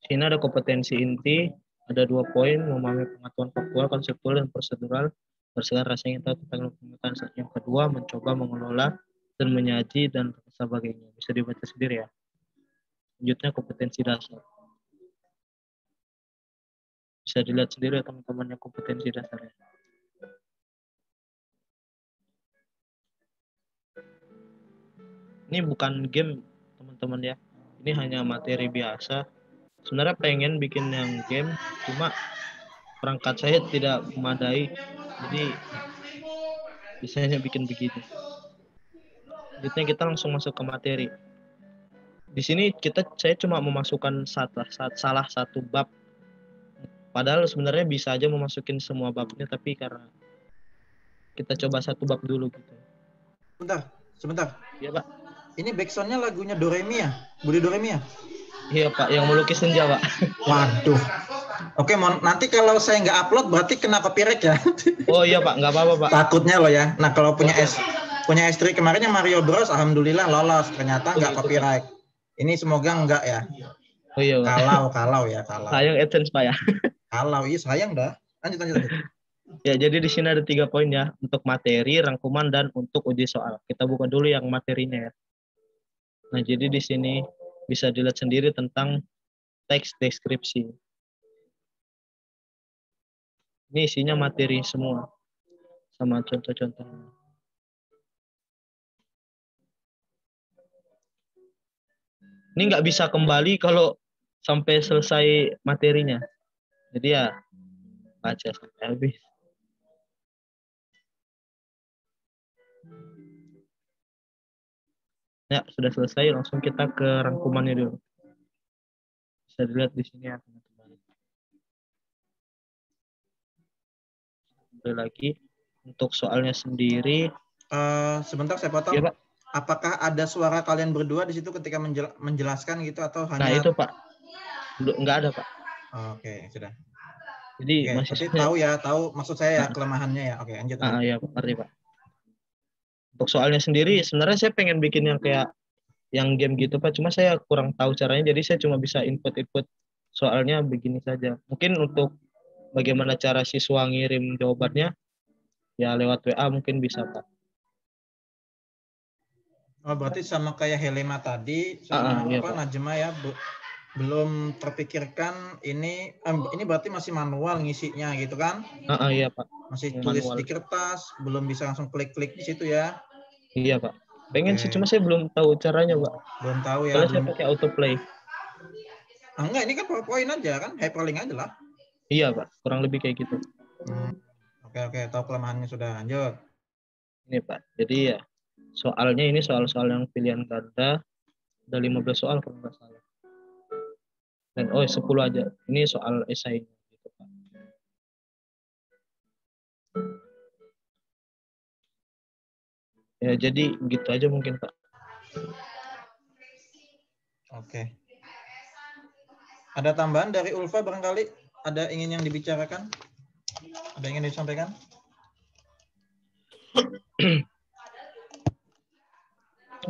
Sini ada kompetensi inti, ada 2 poin, memahami pengetahuan faktual, konseptual, dan prosedural, berdasarkan rasa ingin tahu tentang pengetahuan. Yang kedua, mencoba mengelola dan menyaji dan sebagainya. Bisa dibaca sendiri ya. Selanjutnya kompetensi dasar. Bisa dilihat sendiri ya teman-teman yang kompetensi dasarnya. Ini bukan game teman-teman ya. Ini hanya materi biasa. Sebenarnya pengen bikin yang game, cuma perangkat saya tidak memadai. Jadi biasanya bikin begini. Selanjutnya kita langsung masuk ke materi. Di sini saya cuma memasukkan salah satu bab. Padahal sebenarnya bisa aja memasukin semua babnya, tapi karena kita coba satu bab dulu gitu. Sebentar. Iya Pak. Ini backsoundnya lagunya Doremi ya? Budi Doremi ya? Iya Pak, yang melukis senja Pak. Waduh. Oke, nanti kalau saya nggak upload berarti kena copyright ya? Oh iya Pak, nggak apa-apa Pak. Takutnya loh ya. Nah kalau punya S3 kemarinnya Mario Bros, alhamdulillah lolos. Ternyata nggak copyright. Ini semoga nggak ya. Oh iya Pak. Kalau. Sayang AdSense Pak ya. Kalau iya sayang dah. Lanjut. Ya, jadi di sini ada 3 poin ya, untuk materi, rangkuman, dan untuk uji soal. Kita buka dulu yang materinya ya. Nah, jadi di sini bisa dilihat sendiri tentang teks deskripsi. Ini isinya materi semua, sama contoh-contohnya. Ini nggak bisa kembali kalau sampai selesai materinya. Jadi ya, baca sampai habis. Ya, sudah selesai, langsung kita ke rangkumannya dulu. Bisa dilihat di sini ya, teman-teman. Kembali lagi, untuk soalnya sendiri. Sebentar saya potong. Ya, Pak. Apakah ada suara kalian berdua di situ ketika menjelaskan gitu atau hanya? Nah itu Pak, nggak ada Pak. Oke, sudah. Jadi masih tahu maksud saya ya kelemahannya ya. Oke, lanjut. Iya, ngerti Pak. Untuk soalnya sendiri, sebenarnya saya pengen bikin yang kayak yang game gitu Pak, cuma saya kurang tahu caranya, jadi saya cuma bisa input soalnya begini saja. Mungkin untuk bagaimana cara siswa ngirim jawabannya, ya lewat WA mungkin bisa Pak. Oh, berarti sama kayak Helema tadi, sama iya, Najma ya, belum terpikirkan ini berarti masih manual ngisinya gitu kan? Iya Pak. Masih tulis manual di kertas, belum bisa langsung klik-klik di situ ya? Iya Pak. Pengen sih, cuma saya belum tahu caranya Pak. Belum tahu ya. Kalau saya pakai autoplay. Enggak, ini kan PowerPoint aja kan, hyperlink aja lah. Iya Pak, kurang lebih kayak gitu. Oke, tahu kelemahannya sudah, lanjut. Ini Pak, jadi ya soalnya ini soal-soal yang pilihan ganda, ada 15 soal kalau nggak salah. Dan 10 aja. Ini soal esai gitu Pak. Ya jadi gitu aja mungkin Pak. Oke. Ada tambahan dari Ulfa barangkali? Ada ingin yang dibicarakan? Ada ingin disampaikan?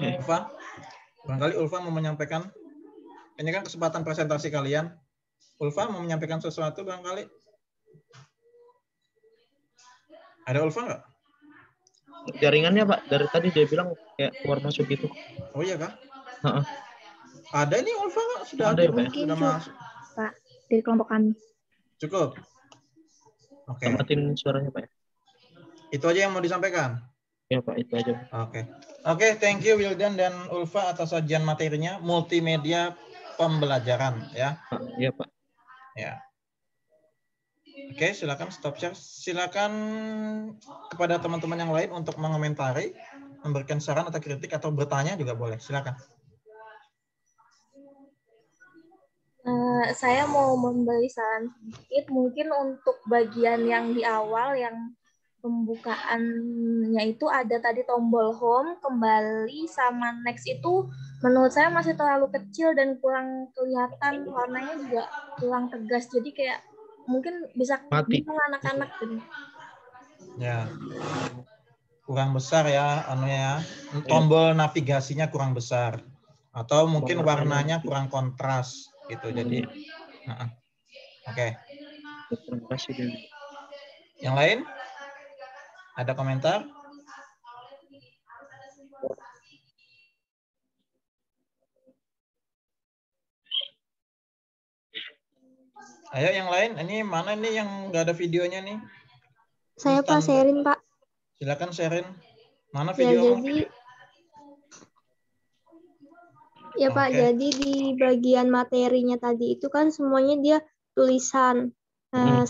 Ulfa? Barangkali Ulfa mau menyampaikan. Ini kan kesempatan presentasi kalian. Ulfa mau menyampaikan sesuatu barangkali? Ada Ulfa nggak? Jaringannya Pak, dari tadi dia bilang kayak keluar masuk gitu. Oh iya kah? Heeh. Ada nih Ulfa sudah ada ya, Pak? Mungkin sudah masuk. Pak, dari kelompok kami. Cukup. Oke. Tamatin suaranya Pak ya. Itu aja yang mau disampaikan. Ya Pak, itu aja. Oke, thank you Wildan dan Ulfa atas sajian materinya multimedia pembelajaran ya. Iya Pak. Ya. Oke, silakan stop share. Silakan kepada teman-teman yang lain untuk mengomentari, memberikan saran atau kritik atau bertanya juga boleh. Silakan. Saya mau memberi saran sedikit, mungkin untuk bagian yang di awal yang pembukaannya itu ada tadi tombol home, kembali, sama next itu menurut saya masih terlalu kecil dan kurang kelihatan, warnanya juga kurang tegas, jadi kayak mungkin bisa bingung anak-anak gitu. Ya, kurang besar ya, anunya, tombol navigasinya kurang besar, atau mungkin warnanya kurang kontras gitu. Jadi, oke. Terima kasih. Yang lain? Ada komentar? Ayo yang lain, ini mana nih yang nggak ada videonya nih? Saya Pak Sherin Pak. Silakan Sherin. Mana video? Ya Pak, jadi di bagian materinya tadi itu kan semuanya dia tulisan.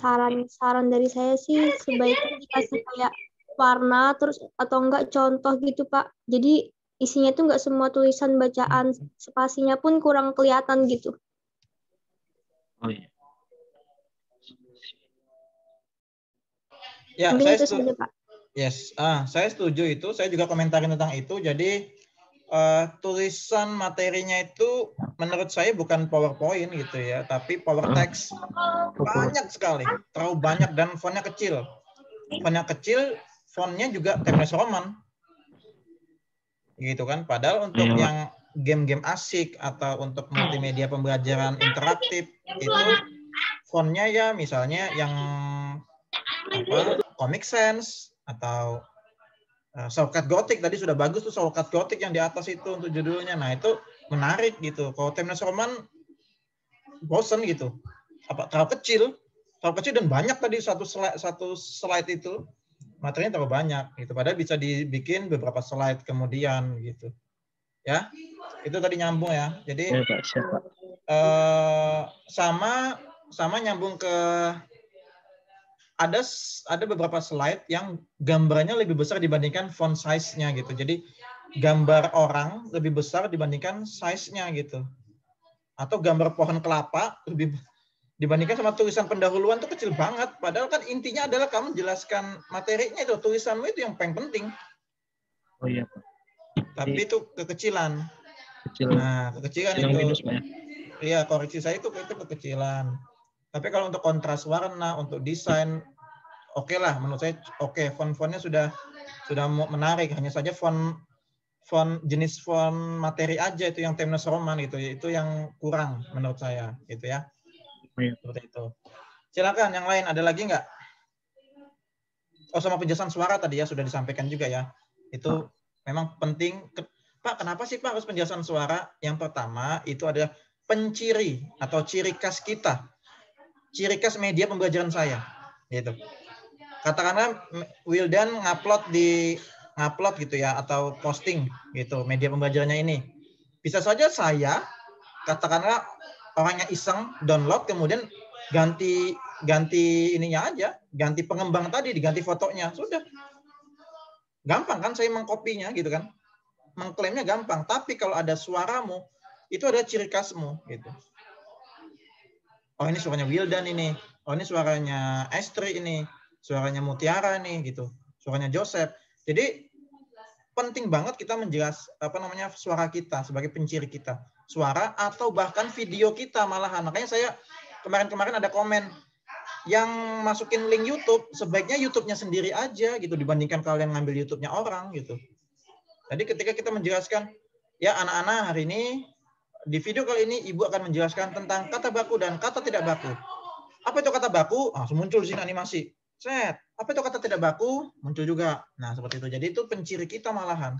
Saran dari saya sih sebaiknya dikasih kayak warna terus atau enggak contoh gitu Pak. Jadi isinya tuh enggak semua tulisan bacaan, spasinya pun kurang kelihatan gitu. Oh iya. Ya, saya setuju, Pak. Yes, saya setuju itu. Saya juga komentarin tentang itu. Jadi tulisan materinya itu menurut saya bukan PowerPoint gitu ya, tapi power text. Banyak sekali, terlalu banyak dan fontnya kecil. Fontnya kecil, fontnya juga Times New Roman. Gitu kan. Padahal untuk yang game-game asik atau untuk multimedia pembelajaran interaktif itu fontnya ya misalnya yang Comic Sans atau Shortcut Gothic tadi sudah bagus tuh, Shortcut Gothic yang di atas itu untuk judulnya. Nah, itu menarik gitu. Kalau Times New Roman bosen gitu. Terlalu kecil dan banyak tadi satu slide itu. Materinya terlalu banyak gitu. Padahal bisa dibikin beberapa slide kemudian gitu. Ya. Itu tadi nyambung ya. Jadi sama nyambung ke ada beberapa slide yang gambarnya lebih besar dibandingkan font size-nya gitu. Jadi gambar orang lebih besar dibandingkan size-nya gitu. Atau gambar pohon kelapa lebih dibandingkan sama tulisan pendahuluan tuh kecil banget. Padahal kan intinya adalah kamu jelaskan materinya itu, tulisanmu itu yang paling penting. Oh iya, Pak. Tapi itu kekecilan. Nah, kekecilan itu. Iya, koreksi saya itu kekecilan. Tapi kalau untuk kontras warna, untuk desain, oke lah, menurut saya oke. Font-fontnya sudah menarik. Hanya saja jenis font materi aja itu yang Times New Roman itu yang kurang menurut saya, gitu ya. Seperti itu. Silakan yang lain, ada lagi nggak? Oh, sama penjelasan suara tadi ya sudah disampaikan juga ya. Itu memang penting. Pak, kenapa sih Pak harus penjelasan suara? Yang pertama itu adalah penciri atau ciri khas kita. Ciri khas media pembelajaran saya, gitu. Katakanlah Wildan ngupload gitu ya, atau posting gitu media pembelajarannya ini. Bisa saja saya katakanlah orangnya iseng download kemudian ganti ininya aja, ganti pengembang tadi, diganti fotonya, sudah. Gampang kan saya mengkopinya gitu kan. Mengklaimnya gampang, tapi kalau ada suaramu itu ada ciri khasmu gitu. Oh, ini suaranya Wildan ini. Oh, ini suaranya Estri ini. Suaranya Mutiara nih gitu. Suaranya Joseph. Jadi penting banget kita suara kita sebagai penciri kita. Suara atau bahkan video kita malahan. Makanya saya kemarin ada komen yang masukin link YouTube, sebaiknya YouTube-nya sendiri aja gitu dibandingkan kalian ngambil YouTube-nya orang gitu. Jadi ketika kita menjelaskan, ya anak-anak hari ini Di video kali ini Ibu akan menjelaskan tentang kata baku dan kata tidak baku. Apa itu kata baku? Langsung muncul di sini animasi. Set. Apa itu kata tidak baku? Muncul juga. Nah, seperti itu. Jadi itu penciri kita malahan.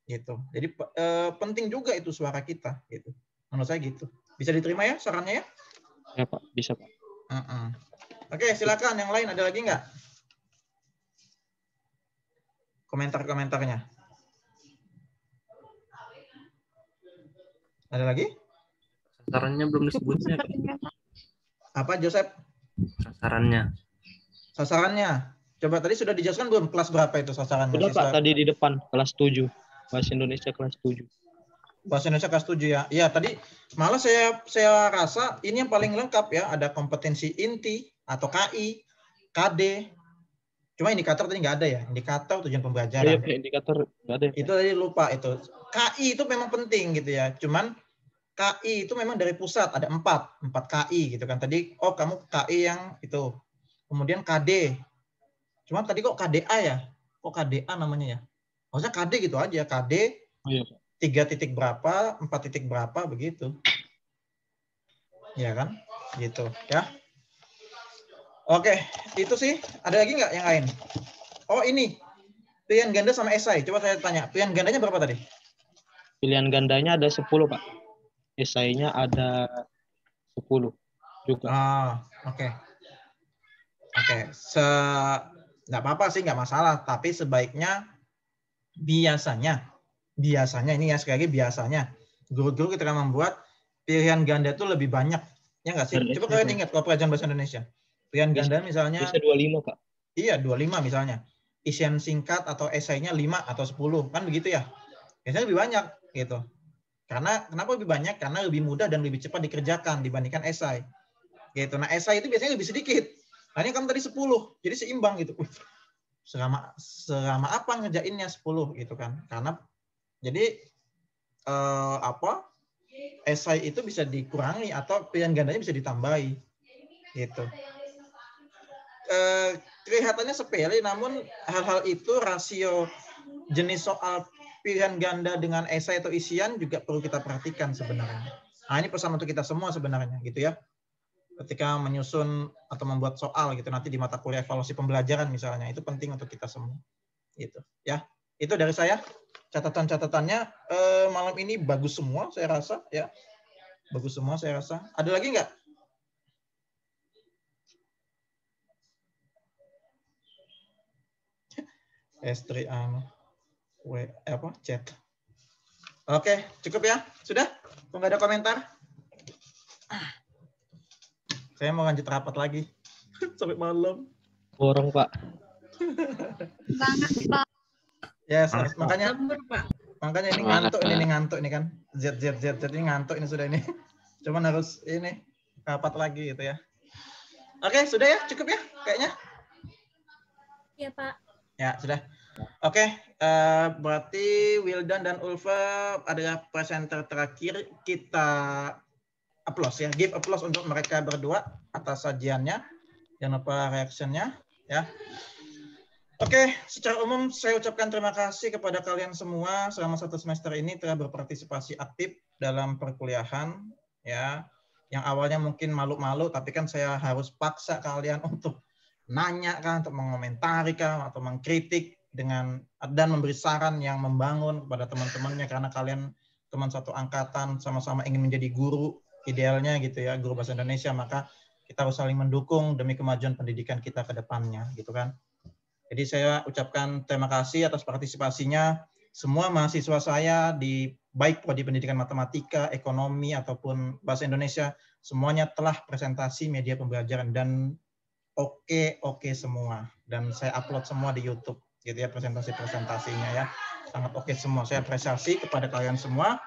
Gitu. Jadi penting juga itu suara kita gitu. Menurut saya gitu. Bisa diterima ya sarannya ya? Ya, Pak. Bisa, Pak. Oke, silakan. Yang lain ada lagi nggak? Komentar-komentarnya. Ada lagi? Sasarannya belum disebutnya. Apa, Joseph? Sasarannya. Coba tadi sudah dijelaskan belum kelas berapa itu sasarannya? Sudah, Pak, tadi di depan kelas 7. Bahasa Indonesia kelas 7. Bahasa Indonesia kelas 7 ya. Iya, tadi malah saya rasa ini yang paling lengkap ya. Ada kompetensi inti atau KI, KD. Cuma indikator tadi nggak ada ya. Indikator tujuan pembelajaran. Iya, indikator nggak ada. Itu tadi lupa itu. KI itu memang penting gitu ya. Cuman KI itu memang dari pusat ada 4 KI gitu kan. Tadi kamu KI yang itu. Kemudian KD. Cuma tadi kok KDA ya? Kok KDA namanya ya? Maksudnya KD gitu aja. KD 3 titik berapa, 4 titik berapa begitu. Ya kan? Gitu ya. Oke, itu sih. Ada lagi nggak yang lain? Oh, ini. Pilihan ganda sama esai. Coba saya tanya. Pilihan gandanya berapa tadi? Pilihan gandanya ada 10, Pak. Esainya ada 10 juga. Oke. Nggak apa-apa sih, nggak masalah. Tapi sebaiknya biasanya ini ya, sekali lagi biasanya guru-guru kita akan membuat pilihan ganda itu lebih banyak. Ya nggak sih? Coba kalian ingat kalau pelajaran bahasa Indonesia. Pilihan ganda misalnya. Bisa 25, Pak. Iya, 25 misalnya. Isian singkat atau esainya 5 atau 10. Kan begitu ya? Biasanya lebih banyak gitu. Karena kenapa lebih banyak? Karena lebih mudah dan lebih cepat dikerjakan dibandingkan esai. Gitu. Nah, esai itu biasanya lebih sedikit. Nah, ini kamu tadi 10. Jadi seimbang gitu. Selama apa ngerjainnya 10 gitu kan. Karena jadi esai itu bisa dikurangi atau pilihan gandanya bisa ditambahi. Gitu. Kelihatannya sepele, namun hal-hal itu rasio jenis soal pilihan ganda dengan esai atau isian juga perlu kita perhatikan sebenarnya. Nah, ini pesan untuk kita semua sebenarnya gitu ya. Ketika menyusun atau membuat soal gitu nanti di mata kuliah evaluasi pembelajaran misalnya, itu penting untuk kita semua. Gitu ya. Itu dari saya. Catatan-catatannya malam ini bagus semua saya rasa ya. Bagus semua saya rasa. Ada lagi nggak? S3 chat. Oke, cukup ya? Sudah? Nggak ada komentar? Saya mau lanjut rapat lagi. Sampai malam. Borong, Pak. Banget, Pak. Yes, makanya ini ngantuk ini kan. Z ini ngantuk ini sudah ini. Cuman harus ini rapat lagi gitu ya. Oke, sudah ya? Cukup ya kayaknya? Iya, Pak. Ya, sudah. Oke, berarti Wildan dan Ulfa adalah presenter terakhir. Kita applause ya, give applause untuk mereka berdua atas sajiannya. Jangan lupa reaksinya ya. Oke, secara umum saya ucapkan terima kasih kepada kalian semua selama 1 semester ini telah berpartisipasi aktif dalam perkuliahan ya. Yang awalnya mungkin malu-malu, tapi kan saya harus paksa kalian untuk nanya kan, untuk mengomentari kan, atau mengkritik dan memberi saran yang membangun kepada teman-temannya karena kalian teman satu angkatan sama-sama ingin menjadi guru idealnya gitu ya, guru bahasa Indonesia, maka kita harus saling mendukung demi kemajuan pendidikan kita ke depannya gitu kan. Jadi saya ucapkan terima kasih atas partisipasinya semua mahasiswa saya di baik prodi pendidikan matematika, ekonomi ataupun bahasa Indonesia, semuanya telah presentasi media pembelajaran dan oke semua, dan saya upload semua di YouTube gitu ya, presentasinya ya, sangat oke semua. Saya apresiasi kepada kalian semua.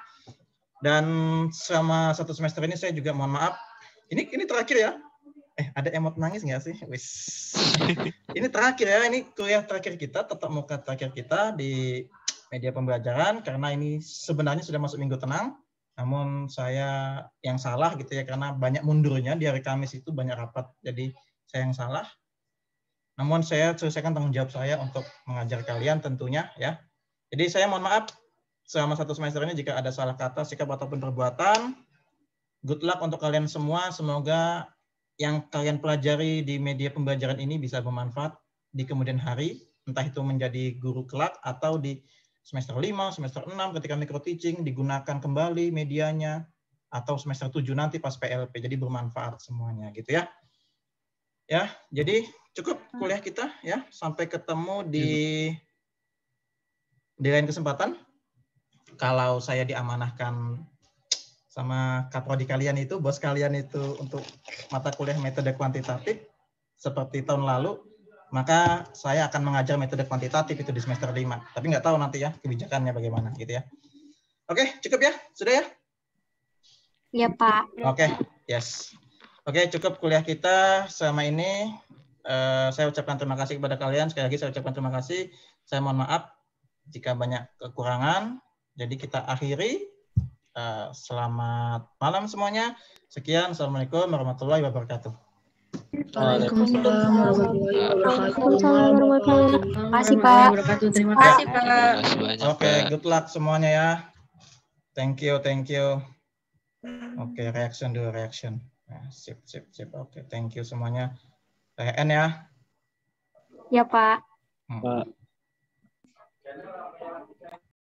Dan selama 1 semester ini saya juga mohon maaf. Ini terakhir ya. Ada emot nangis nggak sih? Wis. Ini terakhir ya. Ini kuliah terakhir kita, tatap muka terakhir kita di media pembelajaran karena ini sebenarnya sudah masuk minggu tenang. Namun saya yang salah gitu ya, karena banyak mundurnya di hari Kamis itu banyak rapat. Jadi saya yang salah. Namun saya selesaikan tanggung jawab saya untuk mengajar kalian tentunya ya. Jadi saya mohon maaf selama 1 semester ini jika ada salah kata, sikap, ataupun perbuatan. Good luck untuk kalian semua. Semoga yang kalian pelajari di media pembelajaran ini bisa bermanfaat di kemudian hari. Entah itu menjadi guru kelak atau di semester 5, semester 6 ketika micro teaching digunakan kembali medianya. Atau semester 7 nanti pas PLP. Jadi bermanfaat semuanya gitu ya. Ya, jadi cukup kuliah kita ya. Sampai ketemu di lain kesempatan. Kalau saya diamanahkan sama kaprodi kalian itu, bos kalian itu untuk mata kuliah metode kuantitatif seperti tahun lalu, maka saya akan mengajar metode kuantitatif itu di semester 5. Tapi nggak tahu nanti ya kebijakannya bagaimana gitu ya. Oke, cukup ya? Sudah ya? Ya, Pak. Oke, yes. Oke, cukup kuliah kita selama ini. Saya ucapkan terima kasih kepada kalian. Sekali lagi saya ucapkan terima kasih. Saya mohon maaf jika banyak kekurangan. Jadi kita akhiri. Selamat malam semuanya. Sekian. Assalamualaikum warahmatullahi wabarakatuh. Waalaikumsalam warahmatullahi wabarakatuh. Terima kasih, Pak. Terima kasih, Pak. Oke, good luck semuanya ya. Thank you, thank you. Oke, reaction dulu, reaction. Nah, sip. Oke, thank you semuanya. Saya N ya. Ya, Pak. Pak.